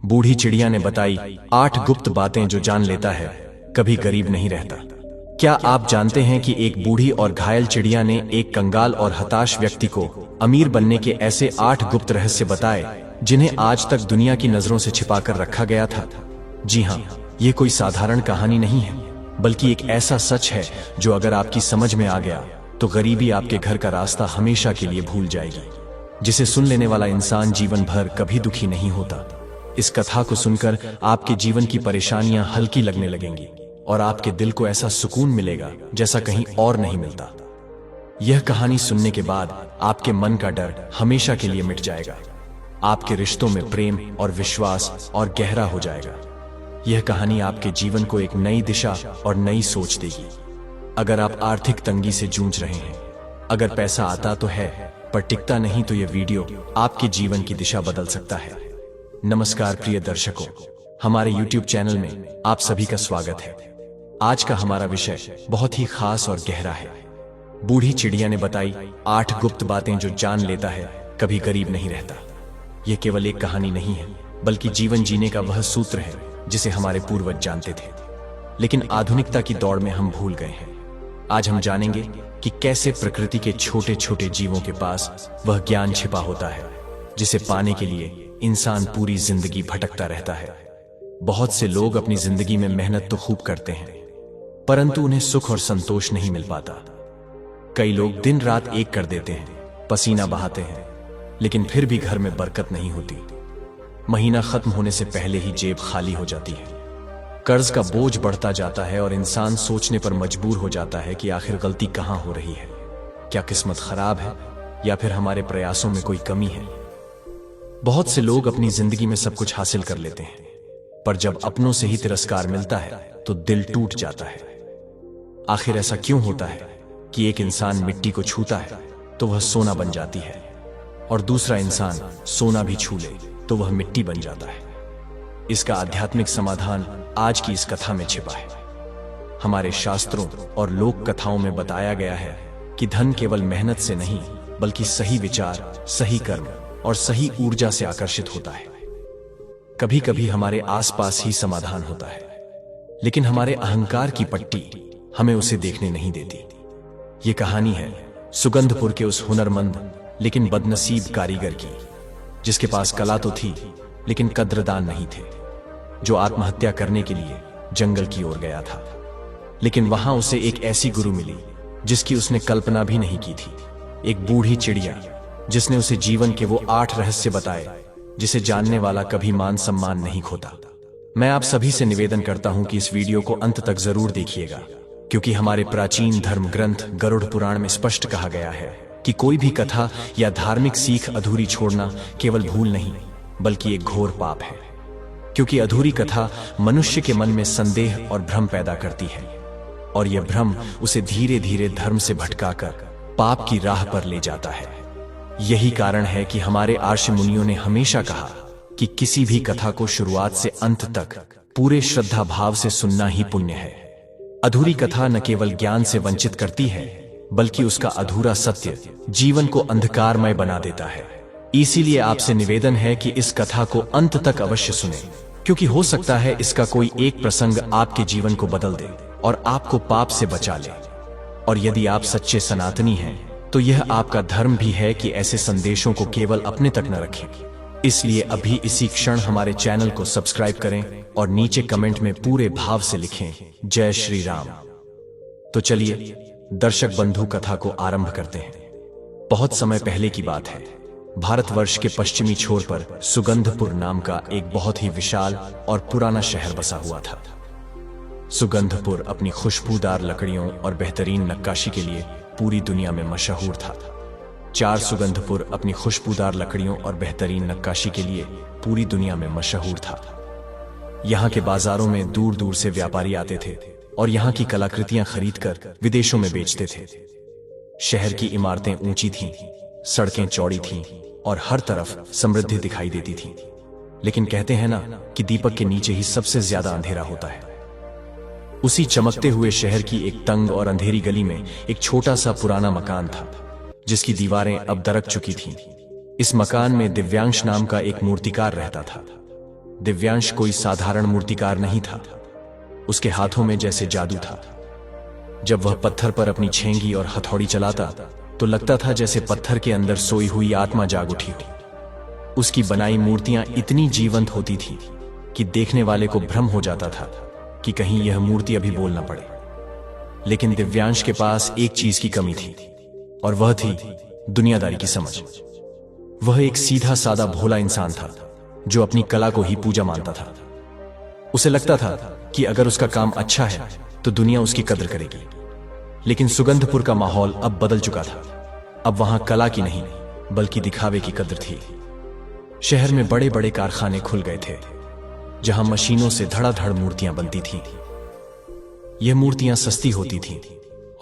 बूढ़ी चिड़िया ने बताई 8 गुप्त बातें जो जान लेता है कभी गरीब नहीं रहता। क्या आप जानते हैं कि एक बूढ़ी और घायल चिड़िया ने एक कंगाल और हताश व्यक्ति को अमीर बनने के ऐसे 8 गुप्त रहस्य बताए जिन्हें आज तक दुनिया की नजरों से छिपाकर रखा गया था। जी हाँ, ये कोई साधारण कहानी नहीं है, बल्कि एक ऐसा सच है जो अगर आपकी समझ में आ गया तो गरीबी आपके घर का रास्ता हमेशा के लिए भूल जाएगी, जिसे सुन लेने वाला इंसान जीवन भर कभी दुखी नहीं होता। इस कथा को सुनकर आपके जीवन की परेशानियां हल्की लगने लगेंगी और आपके दिल को ऐसा सुकून मिलेगा जैसा कहीं और नहीं मिलता। यह कहानी सुनने के बाद आपके मन का डर हमेशा के लिए मिट जाएगा, आपके रिश्तों में प्रेम और विश्वास और गहरा हो जाएगा। यह कहानी आपके जीवन को एक नई दिशा और नई सोच देगी। अगर आप आर्थिक तंगी से जूझ रहे हैं, अगर पैसा आता तो है पर टिकता नहीं, तो यह वीडियो आपके जीवन की दिशा बदल सकता है। नमस्कार प्रिय दर्शकों, हमारे YouTube चैनल में आप सभी का स्वागत है। आज का हमारा विषय बहुत ही खास और गहरा है। बूढ़ी चिड़िया ने बताई 8 गुप्त बातें जो जान लेता है कभी गरीब नहीं रहता। यह केवल एक कहानी नहीं है, बल्कि जीवन जीने का वह सूत्र है जिसे हमारे पूर्वज जानते थे, लेकिन आधुनिकता की दौड़ में हम भूल गए हैं। आज हम जानेंगे कि कैसे प्रकृति के छोटे छोटे जीवों के पास वह ज्ञान छिपा होता है जिसे पाने के लिए इंसान पूरी जिंदगी भटकता रहता है। बहुत से लोग अपनी जिंदगी में मेहनत तो खूब करते हैं, परंतु उन्हें सुख और संतोष नहीं मिल पाता। कई लोग दिन रात एक कर देते हैं, पसीना बहाते हैं, लेकिन फिर भी घर में बरकत नहीं होती। महीना खत्म होने से पहले ही जेब खाली हो जाती है, कर्ज का बोझ बढ़ता जाता है और इंसान सोचने पर मजबूर हो जाता है कि आखिर गलती कहां हो रही है। क्या किस्मत खराब है या फिर हमारे प्रयासों में कोई कमी है? बहुत से लोग अपनी जिंदगी में सब कुछ हासिल कर लेते हैं, पर जब अपनों से ही तिरस्कार मिलता है तो दिल टूट जाता है। आखिर ऐसा क्यों होता है कि एक इंसान मिट्टी को छूता है तो वह सोना बन जाती है, और दूसरा इंसान सोना भी छू ले तो वह मिट्टी बन जाता है? इसका आध्यात्मिक समाधान आज की इस कथा में छिपा है। हमारे शास्त्रों और लोक कथाओं में बताया गया है कि धन केवल मेहनत से नहीं, बल्कि सही विचार, सही कर्म और सही ऊर्जा से आकर्षित होता है। कभी कभी हमारे आसपास ही समाधान होता है, लेकिन हमारे अहंकार की पट्टी हमें उसे देखने नहीं देती। ये कहानी है सुगंधपुर के उस हुनरमंद लेकिन बदनसीब कारीगर की, जिसके पास कला तो थी लेकिन कद्रदान नहीं थे, जो आत्महत्या करने के लिए जंगल की ओर गया था। लेकिन वहां उसे एक ऐसी गुरु मिली जिसकी उसने कल्पना भी नहीं की थी। एक बूढ़ी चिड़िया जिसने उसे जीवन के वो 8 रहस्य बताए जिसे जानने वाला कभी मान सम्मान नहीं खोता। मैं आप सभी से निवेदन करता हूं कि इस वीडियो को अंत तक जरूर देखिएगा, क्योंकि हमारे प्राचीन धर्म ग्रंथ गरुड़ पुराण में स्पष्ट कहा गया है कि कोई भी कथा या धार्मिक सीख अधूरी छोड़ना केवल भूल नहीं, बल्कि एक घोर पाप है। क्योंकि अधूरी कथा मनुष्य के मन में संदेह और भ्रम पैदा करती है, और यह भ्रम उसे धीरे धीरे धर्म से भटकाकर पाप की राह पर ले जाता है। यही कारण है कि हमारे आर्ष मुनियों ने हमेशा कहा कि किसी भी कथा को शुरुआत से अंत तक पूरे श्रद्धा भाव से सुनना ही पुण्य है। अधूरी कथा न केवल ज्ञान से वंचित करती है, बल्कि उसका अधूरा सत्य जीवन को अंधकारमय बना देता है। इसीलिए आपसे निवेदन है कि इस कथा को अंत तक अवश्य सुनें, क्योंकि हो सकता है इसका कोई एक प्रसंग आपके जीवन को बदल दे और आपको पाप से बचा ले। और यदि आप सच्चे सनातनी हैं, तो यह आपका धर्म भी है कि ऐसे संदेशों को केवल अपने तक न रखें। इसलिए अभी इसी क्षण हमारे चैनल को सब्सक्राइब करें और नीचे कमेंट में पूरे भाव से लिखें, जय श्री राम। तो चलिए दर्शक बंधु, कथा को आरंभ करते हैं। बहुत समय पहले की बात है, भारतवर्ष के पश्चिमी छोर पर सुगंधपुर नाम का एक बहुत ही विशाल और पुराना शहर बसा हुआ था। सुगंधपुर अपनी खुशबूदार लकड़ियों और बेहतरीन नक्काशी के लिए पूरी दुनिया में मशहूर था। 4 सुगंधपुर अपनी खुशबूदार लकड़ियों और बेहतरीन नक्काशी के लिए पूरी दुनिया में मशहूर था। यहाँ के बाजारों में दूर दूर से व्यापारी आते थे और यहाँ की कलाकृतियां खरीदकर विदेशों में बेचते थे। शहर की इमारतें ऊंची थीं, सड़कें चौड़ी थीं और हर तरफ समृद्धि दिखाई देती थी। लेकिन कहते हैं ना कि दीपक के नीचे ही सबसे ज्यादा अंधेरा होता है। उसी चमकते हुए शहर की एक तंग और अंधेरी गली में एक छोटा सा पुराना मकान था, जिसकी दीवारें अब दरक चुकी थीं। इस मकान में दिव्यांश नाम का एक मूर्तिकार रहता था। दिव्यांश कोई साधारण मूर्तिकार नहीं था। उसके हाथों में जैसे जादू था। जब वह पत्थर पर अपनी छेंगी और हथौड़ी चलाता तो लगता था जैसे पत्थर के अंदर सोई हुई आत्मा जाग उठी हो। उसकी बनाई मूर्तियां इतनी जीवंत होती थी कि देखने वाले को भ्रम हो जाता था कि कहीं यह मूर्ति अभी बोल न पड़े। लेकिन दिव्यांश के पास एक चीज की कमी थी, और वह थी दुनियादारी की समझ। वह एक सीधा सादा भोला इंसान था जो अपनी कला को ही पूजा मानता था। उसे लगता था कि अगर उसका काम अच्छा है तो दुनिया उसकी कद्र करेगी। लेकिन सुगंधपुर का माहौल अब बदल चुका था। अब वहां कला की नहीं बल्कि दिखावे की कद्र थी। शहर में बड़े बड़े कारखाने खुल गए थे जहां मशीनों से धड़ाधड़ मूर्तियां बनती थीं। यह मूर्तियां सस्ती होती थीं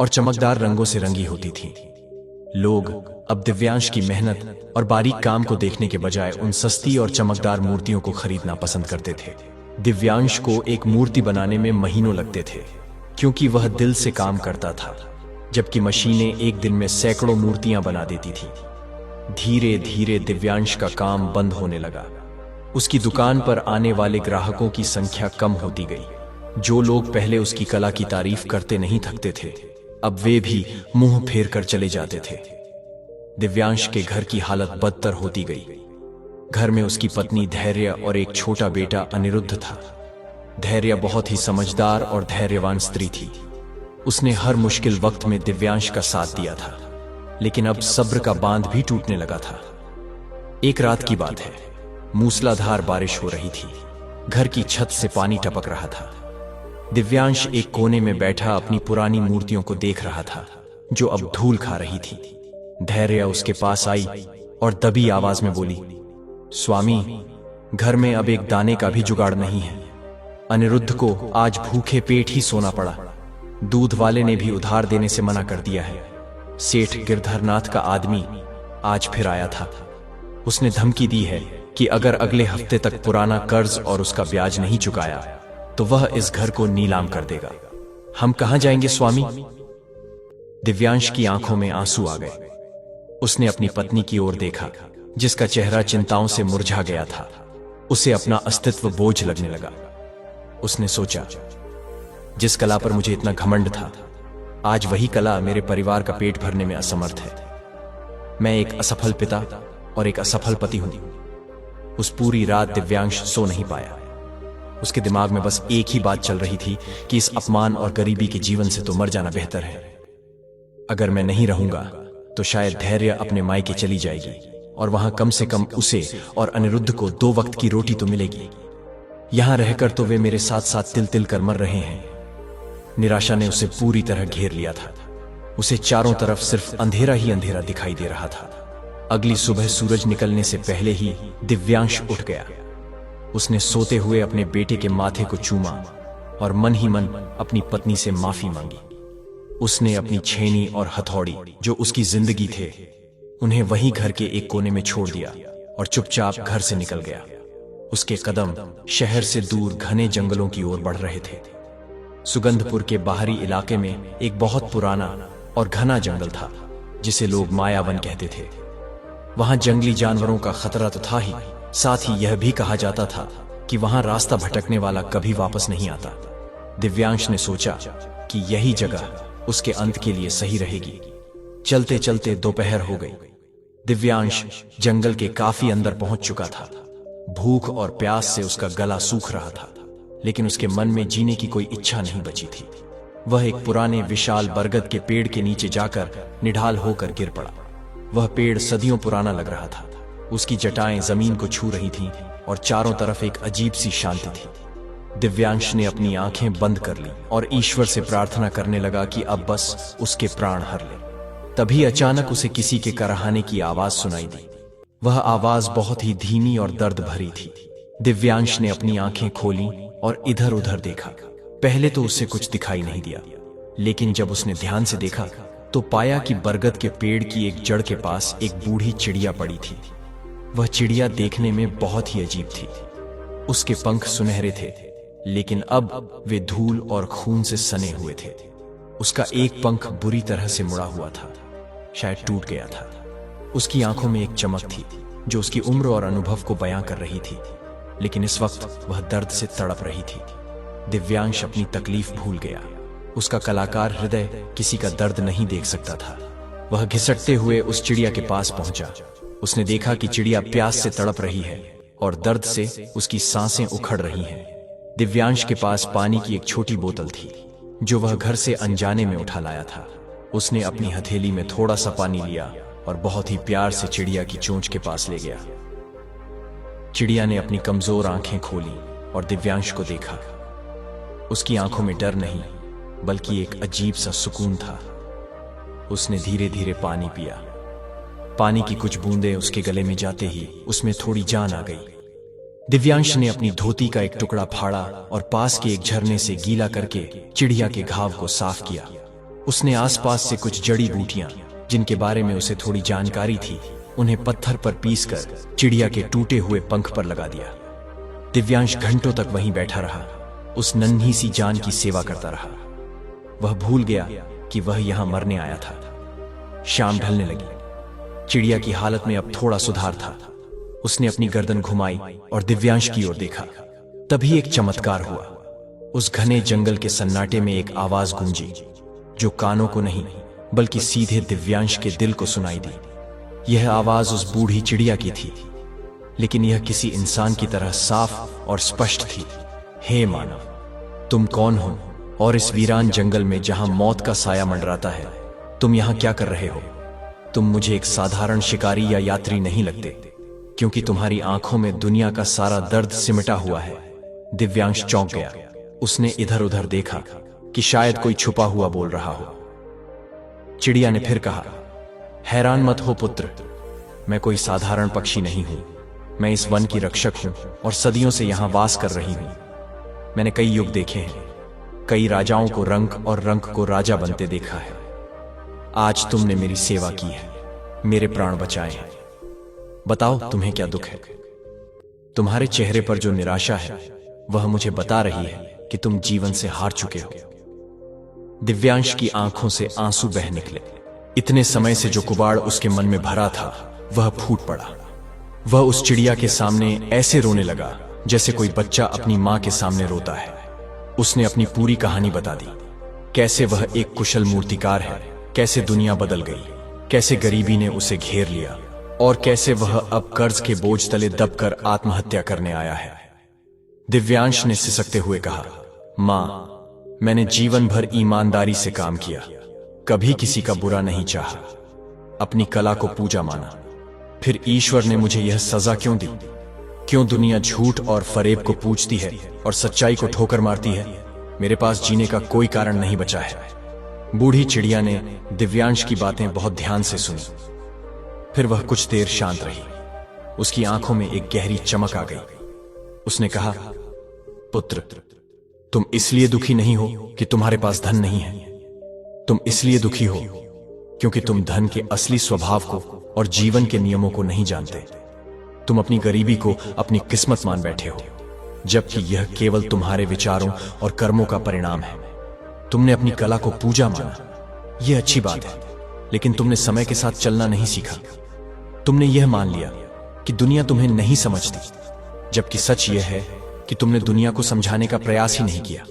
और चमकदार रंगों से रंगी होती थीं। लोग अब दिव्यांश की मेहनत और बारीक काम को देखने के बजाय उन सस्ती और चमकदार मूर्तियों को खरीदना पसंद करते थे। दिव्यांश को एक मूर्ति बनाने में महीनों लगते थे क्योंकि वह दिल से काम करता था, जबकि मशीनें एक दिन में सैकड़ों मूर्तियां बना देती थी। धीरे धीरे दिव्यांश का काम बंद होने लगा। उसकी दुकान पर आने वाले ग्राहकों की संख्या कम होती गई। जो लोग पहले उसकी कला की तारीफ करते नहीं थकते थे, अब वे भी मुंह फेर कर चले जाते थे। दिव्यांश के घर की हालत बदतर होती गई। घर में उसकी पत्नी धैर्य और एक छोटा बेटा अनिरुद्ध था। धैर्य बहुत ही समझदार और धैर्यवान स्त्री थी। उसने हर मुश्किल वक्त में दिव्यांश का साथ दिया था, लेकिन अब सब्र का बांध भी टूटने लगा था। एक रात की बात है, मूसलाधार बारिश हो रही थी। घर की छत से पानी टपक रहा था। दिव्यांश एक कोने में बैठा अपनी पुरानी मूर्तियों को देख रहा था जो अब धूल खा रही थी। धैर्य उसके पास आई और दबी आवाज में बोली, स्वामी, घर में अब एक दाने का भी जुगाड़ नहीं है। अनिरुद्ध को आज भूखे पेट ही सोना पड़ा। दूध वाले ने भी उधार देने से मना कर दिया है। सेठ गिरधरनाथ का आदमी आज फिर आया था। उसने धमकी दी है कि अगर अगले हफ्ते तक पुराना कर्ज और उसका ब्याज नहीं चुकाया तो वह इस घर को नीलाम कर देगा। हम कहां जाएंगे स्वामी? दिव्यांश की आंखों में आंसू आ गए। उसने अपनी पत्नी की ओर देखा जिसका चेहरा चिंताओं से मुरझा गया था। उसे अपना अस्तित्व बोझ लगने लगा। उसने सोचा, जिस कला पर मुझे इतना घमंड था, आज वही कला मेरे परिवार का पेट भरने में असमर्थ है। मैं एक असफल पिता और एक असफल पति हूं। उस पूरी रात दिव्यांश सो नहीं पाया। उसके दिमाग में बस एक ही बात चल रही थी कि इस अपमान और गरीबी के जीवन से तो मर जाना बेहतर है। अगर मैं नहीं रहूंगा तो शायद धैर्य अपने मायके चली जाएगी और वहां कम से कम उसे और अनिरुद्ध को 2 वक्त की रोटी तो मिलेगी। यहां रहकर तो वे मेरे साथ साथ तिल तिल कर मर रहे हैं। निराशा ने उसे पूरी तरह घेर लिया था। उसे चारों तरफ सिर्फ अंधेरा ही अंधेरा दिखाई दे रहा था। अगली सुबह सूरज निकलने से पहले ही दिव्यांश उठ गया। उसने सोते हुए अपने बेटे के माथे को चूमा और मन ही मन अपनी पत्नी से माफी मांगी। उसने अपनी छेनी और हथौड़ी, जो उसकी जिंदगी थे, उन्हें वहीं घर के एक कोने में छोड़ दिया और चुपचाप घर से निकल गया। उसके कदम शहर से दूर घने जंगलों की ओर बढ़ रहे थे। सुगंधपुर के बाहरी इलाके में एक बहुत पुराना और घना जंगल था जिसे लोग मायावन कहते थे। वहां जंगली जानवरों का खतरा तो था ही, साथ ही यह भी कहा जाता था कि वहां रास्ता भटकने वाला कभी वापस नहीं आता। दिव्यांश ने सोचा कि यही जगह उसके अंत के लिए सही रहेगी। चलते चलते दोपहर हो गई। दिव्यांश जंगल के काफी अंदर पहुंच चुका था। भूख और प्यास से उसका गला सूख रहा था, लेकिन उसके मन में जीने की कोई इच्छा नहीं बची थी। वह एक पुराने विशाल बरगद के पेड़ के नीचे जाकर निढाल होकर गिर पड़ा। वह पेड़ सदियों पुराना लग रहा था। उसकी जटाएं जमीन को छू रही थीं और चारों तरफ एक अजीब सी शांति थी। दिव्यांश ने अपनी आंखें बंद कर ली और ईश्वर से प्रार्थना करने लगा कि अब बस उसके प्राण हर ले। तभी अचानक उसे किसी के कराहने की आवाज सुनाई दी। वह आवाज बहुत ही धीमी और दर्द भरी थी। दिव्यांश ने अपनी आंखें खोली और इधर उधर देखा। पहले तो उसे कुछ दिखाई नहीं दिया, लेकिन जब उसने ध्यान से देखा तो पाया कि बरगद के पेड़ की एक जड़ के पास एक बूढ़ी चिड़िया पड़ी थी। वह चिड़िया देखने में बहुत ही अजीब थी। उसके पंख सुनहरे थे, लेकिन अब वे धूल और खून से सने हुए थे। उसका एक पंख बुरी तरह से मुड़ा हुआ था, शायद टूट गया था। उसकी आंखों में एक चमक थी जो उसकी उम्र और अनुभव को बयां कर रही थी। लेकिन इस वक्त वह दर्द से तड़प रही थी। दिव्यांश अपनी तकलीफ भूल गया। उसका कलाकार हृदय किसी का दर्द नहीं देख सकता था। वह घिसटते हुए उस चिड़िया के पास पहुंचा। उसने देखा कि चिड़िया प्यास से तड़प रही है और दर्द से उसकी सांसें उखड़ रही हैं। दिव्यांश के पास पानी की एक छोटी बोतल थी जो वह घर से अनजाने में उठा लाया था। उसने अपनी हथेली में थोड़ा सा पानी लिया और बहुत ही प्यार से चिड़िया की चोंच के पास ले गया। चिड़िया ने अपनी कमजोर आंखें खोली और दिव्यांश को देखा। उसकी आंखों में डर नहीं बल्कि एक अजीब सा सुकून था। उसने धीरे धीरे पानी पिया। पानी की कुछ बूंदें उसके गले में जाते ही उसमें थोड़ी जान आ गई। दिव्यांश ने अपनी धोती का एक टुकड़ा फाड़ा और पास के एक झरने से गीला करके चिड़िया के घाव को साफ किया। उसने आसपास से कुछ जड़ी बूटियां जिनके बारे में उसे थोड़ी जानकारी थी, उन्हें पत्थर पर पीसकर चिड़िया के टूटे हुए पंख पर लगा दिया। दिव्यांश घंटों तक वहीं बैठा रहा, उस नन्ही सी जान की सेवा करता रहा। वह भूल गया कि वह यहां मरने आया था। शाम ढलने लगी। चिड़िया की हालत में अब थोड़ा सुधार था। उसने अपनी गर्दन घुमाई और दिव्यांश की ओर देखा। तभी एक चमत्कार हुआ। उस घने जंगल के सन्नाटे में एक आवाज गूंजी जो कानों को नहीं बल्कि सीधे दिव्यांश के दिल को सुनाई दी। यह आवाज उस बूढ़ी चिड़िया की थी, लेकिन यह किसी इंसान की तरह साफ और स्पष्ट थी। हे मानव, तुम कौन हो और इस वीरान जंगल में जहां मौत का साया मंडराता है, तुम यहां क्या कर रहे हो? तुम मुझे एक साधारण शिकारी या यात्री नहीं लगते, क्योंकि तुम्हारी आंखों में दुनिया का सारा दर्द सिमटा हुआ है। दिव्यांश चौंक गया। उसने इधर उधर देखा कि शायद कोई छुपा हुआ बोल रहा हो। चिड़िया ने फिर कहा, हैरान मत हो पुत्र, मैं कोई साधारण पक्षी नहीं हूं। मैं इस वन की रक्षक हूं और सदियों से यहां वास कर रही हूं। मैंने कई युग देखे हैं, कई राजाओं को रंक और रंक को राजा बनते देखा है। आज तुमने मेरी सेवा की है, मेरे प्राण बचाए हैं। बताओ तुम्हें क्या दुख है? तुम्हारे चेहरे पर जो निराशा है वह मुझे बता रही है कि तुम जीवन से हार चुके हो। दिव्यांश की आंखों से आंसू बह निकले। इतने समय से जो कुबाड़ उसके मन में भरा था वह फूट पड़ा। वह उस चिड़िया के सामने ऐसे रोने लगा जैसे कोई बच्चा अपनी मां के सामने रोता है। उसने अपनी पूरी कहानी बता दी, कैसे वह एक कुशल मूर्तिकार है, कैसे दुनिया बदल गई, कैसे गरीबी ने उसे घेर लिया और कैसे वह अब कर्ज के बोझ तले दबकर आत्महत्या करने आया है। दिव्यांश ने सिसकते हुए कहा, मां, मैंने जीवन भर ईमानदारी से काम किया, कभी किसी का बुरा नहीं चाहा, अपनी कला को पूजा माना। फिर ईश्वर ने मुझे यह सजा क्यों दी? क्यों दुनिया झूठ और फरेब को पूजती है और सच्चाई को ठोकर मारती है? मेरे पास जीने का कोई कारण नहीं बचा है। बूढ़ी चिड़िया ने दिव्यांश की बातें बहुत ध्यान से सुनी। फिर वह कुछ देर शांत रही। उसकी आंखों में एक गहरी चमक आ गई। उसने कहा, पुत्र, तुम इसलिए दुखी नहीं हो कि तुम्हारे पास धन नहीं है। तुम इसलिए दुखी हो क्योंकि तुम धन के असली स्वभाव को और जीवन के नियमों को नहीं जानते। तुम अपनी गरीबी को अपनी किस्मत मान बैठे हो, जबकि यह केवल तुम्हारे विचारों और कर्मों का परिणाम है। तुमने अपनी कला को पूजा माना, यह अच्छी बात है, लेकिन तुमने समय के साथ चलना नहीं सीखा। तुमने यह मान लिया कि दुनिया तुम्हें नहीं समझती, जबकि सच यह है कि तुमने दुनिया को समझाने का प्रयास ही नहीं किया।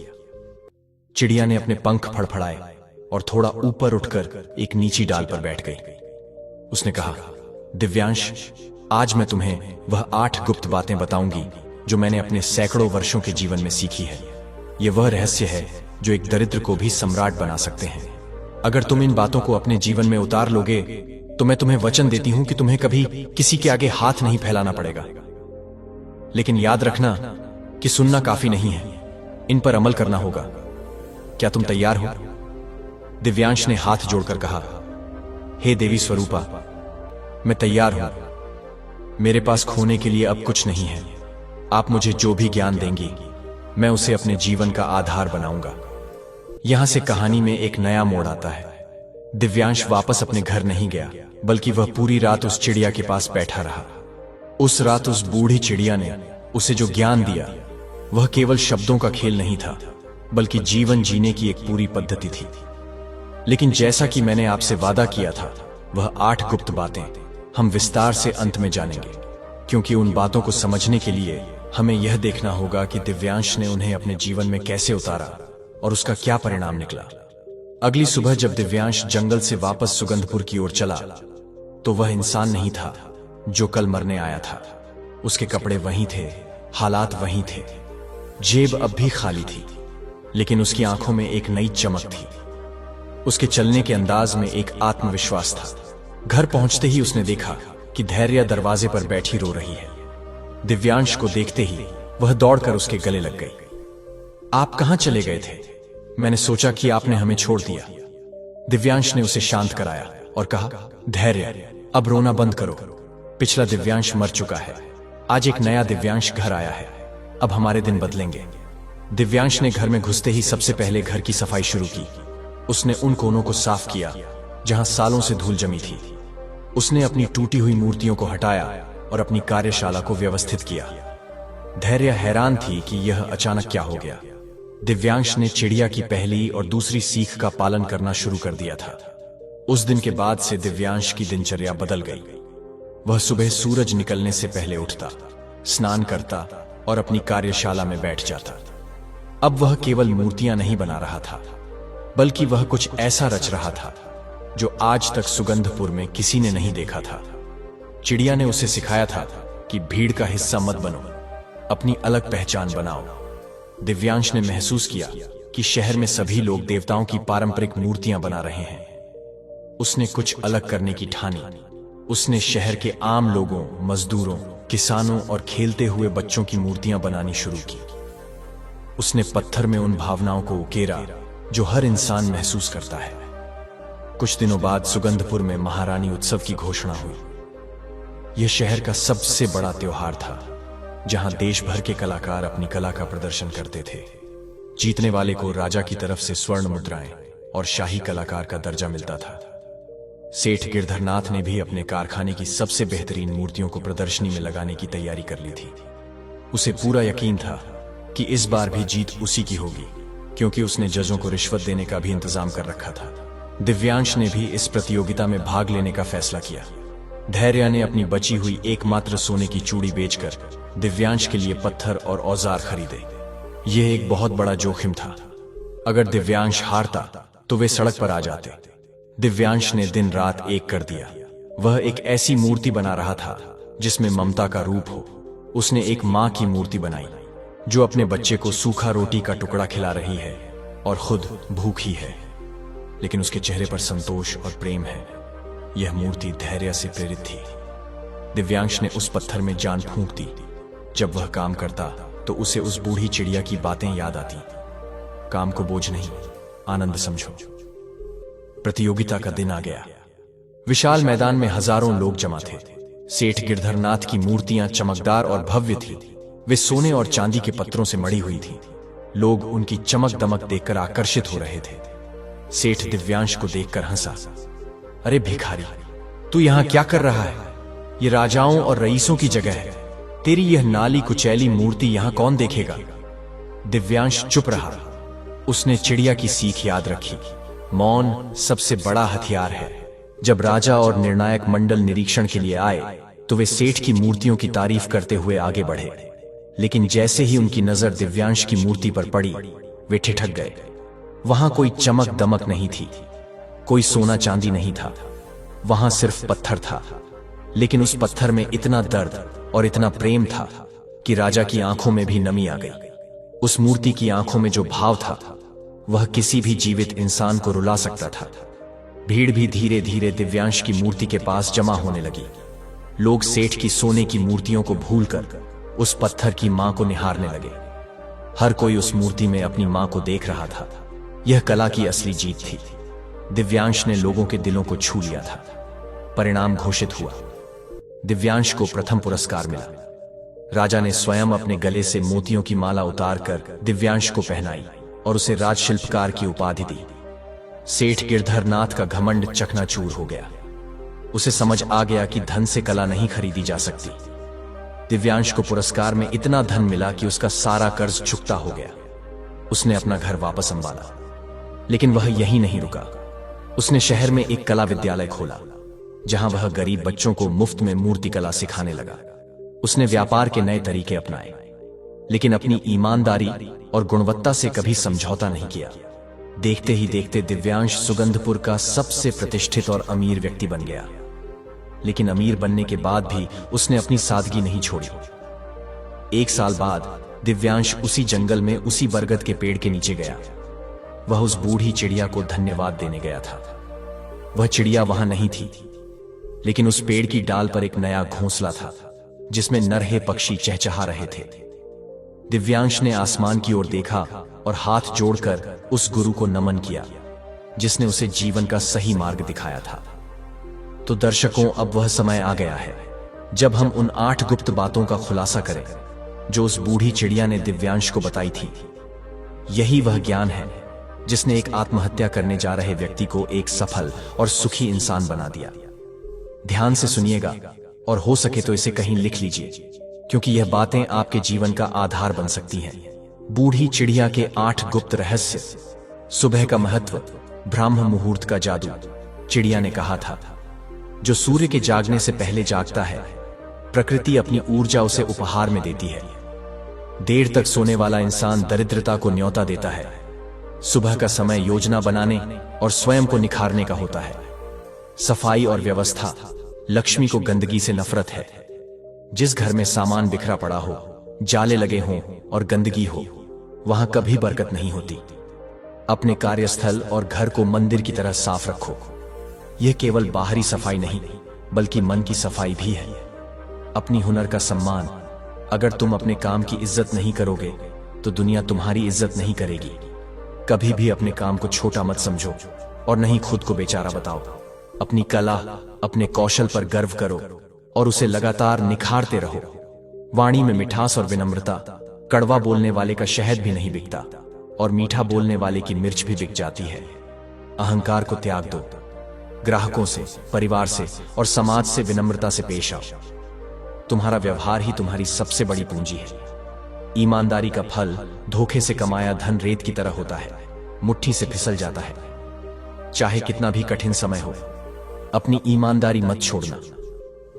चिड़िया ने अपने पंख फड़फड़ाए और थोड़ा ऊपर उठकर एक नीची डाल पर बैठ गई। उसने कहा, दिव्यांश, आज मैं तुम्हें वह 8 गुप्त बातें बताऊंगी जो मैंने अपने सैकड़ों वर्षों के जीवन में सीखी है। यह वह रहस्य है जो एक दरिद्र को भी सम्राट बना सकते हैं। अगर तुम इन बातों को अपने जीवन में उतार लोगे तो मैं तुम्हें वचन देती हूं कि तुम्हें कभी किसी के आगे हाथ नहीं फैलाना पड़ेगा। लेकिन याद रखना कि सुनना काफी नहीं है, इन पर अमल करना होगा। क्या तुम तैयार हो? दिव्यांश ने हाथ जोड़कर कहा, हे देवी स्वरूपा, मैं तैयार हूं। मेरे पास खोने के लिए अब कुछ नहीं है। आप मुझे जो भी ज्ञान देंगी मैं उसे अपने जीवन का आधार बनाऊंगा। यहां से कहानी में एक नया मोड़ आता है। दिव्यांश वापस अपने घर नहीं गया, बल्कि वह पूरी रात उस चिड़िया के पास बैठा रहा। उस रात उस बूढ़ी चिड़िया ने उसे जो ज्ञान दिया वह केवल शब्दों का खेल नहीं था, बल्कि जीवन जीने की एक पूरी पद्धति थी। लेकिन जैसा कि मैंने आपसे वादा किया था, वह 8 गुप्त बातें हम विस्तार से अंत में जानेंगे, क्योंकि उन बातों को समझने के लिए हमें यह देखना होगा कि दिव्यांश ने उन्हें अपने जीवन में कैसे उतारा और उसका क्या परिणाम निकला। अगली सुबह जब दिव्यांश जंगल से वापस सुगंधपुर की ओर चला तो वह इंसान नहीं था जो कल मरने आया था। उसके कपड़े वहीं थे, हालात वहीं थे, जेब अब भी खाली थी, लेकिन उसकी आंखों में एक नई चमक थी। उसके चलने के अंदाज में एक आत्मविश्वास था। घर पहुंचते ही उसने देखा कि धैर्य दरवाजे पर बैठी रो रही है। दिव्यांश को देखते ही वह दौड़कर उसके गले लग गई। आप कहां चले गए थे? मैंने सोचा कि आपने हमें छोड़ दिया। दिव्यांश ने उसे शांत कराया और कहा, धैर्य, अब रोना बंद करो। पिछला दिव्यांश मर चुका है, आज एक नया दिव्यांश घर आया है। अब हमारे दिन बदलेंगे। दिव्यांश ने घर में घुसते ही सबसे पहले घर की सफाई शुरू की। उसने उन कोनों को साफ किया जहां सालों से धूल जमी थी। उसने अपनी टूटी हुई मूर्तियों को हटाया और अपनी कार्यशाला को व्यवस्थित किया। धैर्य हैरान थी कि यह अचानक क्या हो गया। दिव्यांश ने चिड़िया की पहली और दूसरी सीख का पालन करना शुरू कर दिया था। उस दिन के बाद से दिव्यांश की दिनचर्या बदल गई। वह सुबह सूरज निकलने से पहले उठता, स्नान करता और अपनी कार्यशाला में बैठ जाता। अब वह केवल मूर्तियां नहीं बना रहा था, बल्कि वह कुछ ऐसा रच रहा था जो आज तक सुगंधपुर में किसी ने नहीं देखा था। चिड़िया ने उसे सिखाया था कि भीड़ का हिस्सा मत बनो, अपनी अलग पहचान बनाओ। दिव्यांश ने महसूस किया कि शहर में सभी लोग देवताओं की पारंपरिक मूर्तियां बना रहे हैं। उसने कुछ अलग करने की ठानी। उसने शहर के आम लोगों, मजदूरों, किसानों और खेलते हुए बच्चों की मूर्तियां बनानी शुरू की। उसने पत्थर में उन भावनाओं को उकेरा जो हर इंसान महसूस करता है। कुछ दिनों बाद सुगंधपुर में महारानी उत्सव की घोषणा हुई। यह शहर का सबसे बड़ा त्योहार था, जहां देश भर के कलाकार अपनी कला का प्रदर्शन करते थे। जीतने वाले को राजा की तरफ से स्वर्ण मुद्राएं और शाही कलाकार का दर्जा मिलता था। सेठ गिरधरनाथ ने भी अपने कारखाने की सबसे बेहतरीन मूर्तियों को प्रदर्शनी में लगाने की तैयारी कर ली थी। उसे पूरा यकीन था कि इस बार भी जीत उसी की होगी, क्योंकि उसने जजों को रिश्वत देने का भी इंतजाम कर रखा था। दिव्यांश ने भी इस प्रतियोगिता में भाग लेने का फैसला किया। धैर्य ने अपनी बची हुई एकमात्र सोने की चूड़ी बेचकर दिव्यांश के लिए पत्थर और औजार खरीदे। यह एक बहुत बड़ा जोखिम था। अगर दिव्यांश हारता तो वे सड़क पर आ जाते। दिव्यांश ने दिन रात एक कर दिया। वह एक ऐसी मूर्ति बना रहा था जिसमें ममता का रूप हो। उसने एक मां की मूर्ति बनाई जो अपने बच्चे को सूखा रोटी का टुकड़ा खिला रही है और खुद भूखी है, लेकिन उसके चेहरे पर संतोष और प्रेम है। यह मूर्ति धैर्य से प्रेरित थी। दिव्यांश ने उस पत्थर में जान फूंक दी। जब वह काम करता तो उसे उस बूढ़ी चिड़िया की बातें याद आती। काम को बोझ नहीं, आनंद समझो। प्रतियोगिता का दिन आ गया। विशाल मैदान में हजारों लोग जमा थे। सेठ गिरधरनाथ की मूर्तियां चमकदार और भव्य थी। वे सोने और चांदी के पत्थरों से मढ़ी हुई थी। लोग उनकी चमक दमक देखकर आकर्षित हो रहे थे। सेठ दिव्यांश को देखकर हंसा। अरे भिखारी, तू यहां क्या कर रहा है? ये राजाओं और रईसों की जगह है। तेरी यह नाली कुचैली मूर्ति यहां कौन देखेगा? दिव्यांश चुप रहा। उसने चिड़िया की सीख याद रखी। मौन सबसे बड़ा हथियार है। जब राजा और निर्णायक मंडल निरीक्षण के लिए आए तो वे सेठ की मूर्तियों की तारीफ करते हुए आगे बढ़े, लेकिन जैसे ही उनकी नजर दिव्यांश की मूर्ति पर पड़ी, वे ठिठक गए। वहां कोई चमक दमक नहीं थी, कोई सोना चांदी नहीं था। वहां सिर्फ पत्थर था, लेकिन उस पत्थर में इतना दर्द और इतना प्रेम था कि राजा की आंखों में भी नमी आ गई। उस मूर्ति की आंखों में जो भाव था वह किसी भी जीवित इंसान को रुला सकता था। भीड़ भी धीरे धीरे दिव्यांश की मूर्ति के पास जमा होने लगी। लोग सेठ की सोने की मूर्तियों को भूलकर उस पत्थर की मां को निहारने लगे। हर कोई उस मूर्ति में अपनी मां को देख रहा था। यह कला की असली जीत थी। दिव्यांश ने लोगों के दिलों को छू लिया था। परिणाम घोषित हुआ। दिव्यांश को प्रथम पुरस्कार मिला। राजा ने स्वयं अपने गले से मोतियों की माला उतारकर दिव्यांश को पहनाई और उसे राजशिल्पकार की उपाधि दी। सेठ गिरधरनाथ का घमंड चकनाचूर हो गया। उसे समझ आ गया कि धन से कला नहीं खरीदी जा सकती। दिव्यांश को पुरस्कार में इतना धन मिला कि उसका सारा कर्ज चुकता हो गया। उसने अपना घर वापस संभाला, लेकिन वह यहीं नहीं रुका। उसने शहर में एक कला विद्यालय खोला, जहां वह गरीब बच्चों को मुफ्त में मूर्ति कला सिखाने लगा। उसने व्यापार के नए तरीके अपनाए। लेकिन अपनी ईमानदारी और गुणवत्ता से कभी समझौता नहीं किया। देखते ही देखते दिव्यांश सुगंधपुर का सबसे प्रतिष्ठित और अमीर व्यक्ति बन गया। लेकिन अमीर बनने के बाद भी उसने अपनी सादगी नहीं छोड़ी। 1 साल बाद दिव्यांश उसी जंगल में उसी बरगद के पेड़ के नीचे गया। वह उस बूढ़ी चिड़िया को धन्यवाद देने गया था। वह चिड़िया वहां नहीं थी, लेकिन उस पेड़ की डाल पर एक नया घोंसला था जिसमें नन्हे पक्षी चहचहा रहे थे। दिव्यांश ने आसमान की ओर देखा और हाथ जोड़कर उस गुरु को नमन किया जिसने उसे जीवन का सही मार्ग दिखाया था। तो दर्शकों, अब वह समय आ गया है जब हम उन 8 गुप्त बातों का खुलासा करें जो उस बूढ़ी चिड़िया ने दिव्यांश को बताई थी। यही वह ज्ञान है जिसने एक आत्महत्या करने जा रहे व्यक्ति को एक सफल और सुखी इंसान बना दिया। ध्यान से सुनिएगा और हो सके तो इसे कहीं लिख लीजिए, क्योंकि यह बातें आपके जीवन का आधार बन सकती हैं। बूढ़ी चिड़िया के 8 गुप्त रहस्य। सुबह का महत्व, ब्राह्म मुहूर्त का जादू। चिड़िया ने कहा था, जो सूर्य के जागने से पहले जागता है, प्रकृति अपनी ऊर्जा उसे उपहार में देती है। देर तक सोने वाला इंसान दरिद्रता को न्योता देता है। सुबह का समय योजना बनाने और स्वयं को निखारने का होता है। सफाई और व्यवस्था, लक्ष्मी को गंदगी से नफरत है। जिस घर में सामान बिखरा पड़ा हो, जाले लगे हों और गंदगी हो, वहां कभी बरकत नहीं होती। अपने कार्यस्थल और घर को मंदिर की तरह साफ रखो। यह केवल बाहरी सफाई नहीं, बल्कि मन की सफाई भी है। अपनी हुनर का सम्मान। अगर तुम अपने काम की इज्जत नहीं करोगे तो दुनिया तुम्हारी इज्जत नहीं करेगी। कभी भी अपने काम को छोटा मत समझो और नहीं खुद को बेचारा बताओ। अपनी कला, अपने कौशल पर गर्व करो और उसे लगातार निखारते रहो। वाणी में मिठास और विनम्रता। कड़वा बोलने वाले का शहद भी नहीं बिकता और मीठा बोलने वाले की मिर्च भी बिक जाती है। अहंकार को त्याग दो। ग्राहकों से, परिवार से और समाज से विनम्रता से पेश आओ। तुम्हारा व्यवहार ही तुम्हारी सबसे बड़ी पूंजी है। ईमानदारी का फल, धोखे से कमाया धन रेत की तरह होता है, मुट्ठी से फिसल जाता है। चाहे कितना भी कठिन समय हो, अपनी ईमानदारी मत छोड़ना।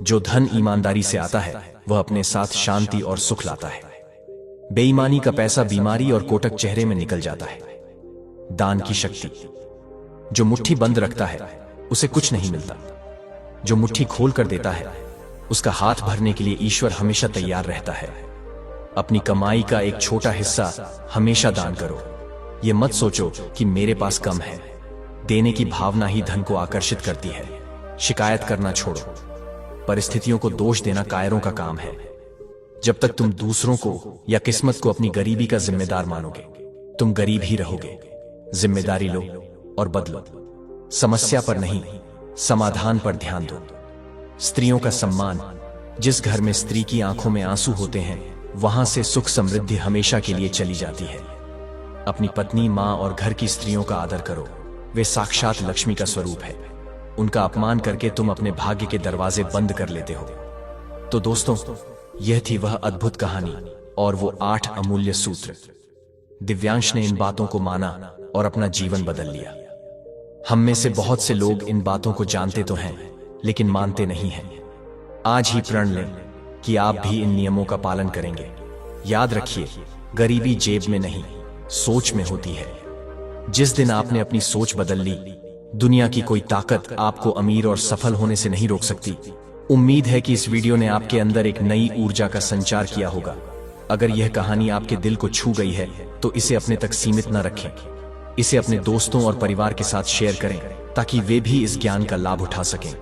जो धन ईमानदारी से आता है वह अपने साथ शांति और सुख लाता है। बेईमानी का पैसा बीमारी और कोटक चेहरे में निकल जाता है। दान की शक्ति। जो मुट्ठी बंद रखता है उसे कुछ नहीं मिलता। जो मुट्ठी खोल कर देता है उसका हाथ भरने के लिए ईश्वर हमेशा तैयार रहता है। अपनी कमाई का एक छोटा हिस्सा हमेशा दान करो। यह मत सोचो कि मेरे पास कम है। देने की भावना ही धन को आकर्षित करती है। शिकायत करना छोड़ो। परिस्थितियों को दोष देना कायरों का काम है। जब तक तुम दूसरों को या किस्मत को अपनी गरीबी का जिम्मेदार मानोगे, तुम गरीब ही रहोगे। जिम्मेदारी लो और बदलो। समस्या पर नहीं, समाधान पर ध्यान दो। स्त्रियों का सम्मान। जिस घर में स्त्री की आंखों में आंसू होते हैं, वहां से सुख समृद्धि हमेशा के लिए चली जाती है। अपनी पत्नी, मां और घर की स्त्रियों का आदर करो। वे साक्षात लक्ष्मी का स्वरूप है। उनका अपमान करके तुम अपने भाग्य के दरवाजे बंद कर लेते हो। तो दोस्तों, यह थी वह अद्भुत कहानी और वो 8 अमूल्य सूत्र। दिव्यांश ने इन बातों को माना और अपना जीवन बदल लिया। हम में से बहुत से लोग इन बातों को जानते तो हैं, लेकिन मानते नहीं हैं। आज ही प्रण लें कि आप भी इन नियमों का पालन करेंगे। याद रखिए, गरीबी जेब में नहीं, सोच में होती है। जिस दिन आपने अपनी सोच बदल ली, दुनिया की कोई ताकत आपको अमीर और सफल होने से नहीं रोक सकती। उम्मीद है कि इस वीडियो ने आपके अंदर एक नई ऊर्जा का संचार किया होगा। अगर यह कहानी आपके दिल को छू गई है तो इसे अपने तक सीमित न रखें। इसे अपने दोस्तों और परिवार के साथ शेयर करें ताकि वे भी इस ज्ञान का लाभ उठा सकें।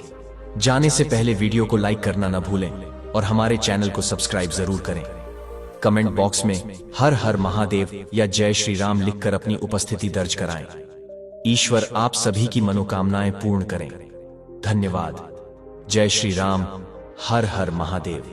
जाने से पहले वीडियो को लाइक करना न भूलें और हमारे चैनल को सब्सक्राइब जरूर करें। कमेंट बॉक्स में हर हर महादेव या जय श्री राम लिखकर अपनी उपस्थिति दर्ज कराएं। ईश्वर आप सभी की मनोकामनाएं पूर्ण करें। धन्यवाद। जय श्री राम। हर हर महादेव।